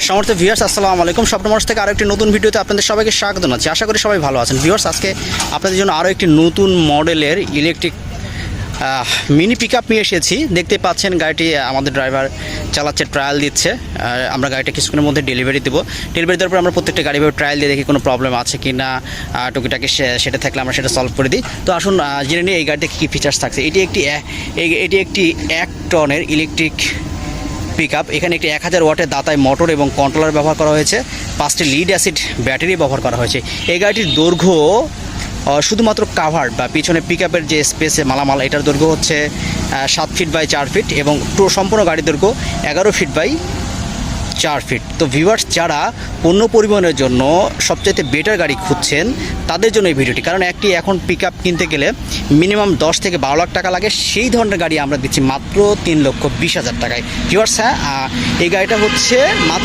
সমর্থ ভিউয়ার্স আসসালামু আলাইকুম। স্বপ্ন মোটরস থেকে আরও একটি নতুন ভিডিওতে আপনাদের সবাইকে স্বাগত জানাচ্ছি। আশা করি সবাই ভালো আছেন। ভিউয়ার্স, আজকে আপনাদের জন্য আরও একটি নতুন মডেলের ইলেকট্রিক মিনি পিক আপ নিয়ে এসেছি। দেখতে পাচ্ছেন গাড়িটি আমাদের ড্রাইভার চালাচ্ছে, ট্রায়াল দিচ্ছে। আমরা গাড়িটা কিছুক্ষণের মধ্যে ডেলিভারি দেবো। ডেলিভারি দেওয়ার পর আমরা প্রত্যেকটা গাড়িভাবে ট্রায়াল দিয়ে দেখি কোনো প্রবলেম আছে কি না, টুকিটাকি সেটা থাকলে আমরা সেটা সলভ করে দিই। তো আসুন জেনে নিই এই গাড়িতে কী ফিচার্স থাকছে। এটি একটি 1 টনের ইলেকট্রিক পিক আপ। এখানে একটি 1000 ওয়াটের দাতায় মোটর এবং কন্ট্রোলার ব্যবহার করা হয়েছে। 5টি লিড অ্যাসিড ব্যাটারি ব্যবহার করা হয়েছে। এই গাড়িটির দৈর্ঘ্য শুধুমাত্র কাভার্ড বা পিছনে পিক আপের যে স্পেসে মালামাল, এটার দৈর্ঘ্য হচ্ছে 7 ফিট বাই 4 ফিট এবং সম্পূর্ণ গাড়ির দৈর্ঘ্য 11 ফিট বাই 4 ফিট। তো ভিউয়ার্স, যারা পণ্য পরিবহনের জন্য সবচাইতে বেটার গাড়ি খুঁজছেন তাদের জন্য এই ভিডিওটি, কারণ একটি এখন পিক আপ কিনতে গেলে মিনিমাম 10 থেকে 12 লাখ টাকা লাগে। সেই ধরনের গাড়ি আমরা দিচ্ছি মাত্র 3,20,000 টাকায়। ভিউয়ার্স, হ্যাঁ, এই গাড়িটা হচ্ছে মাত্র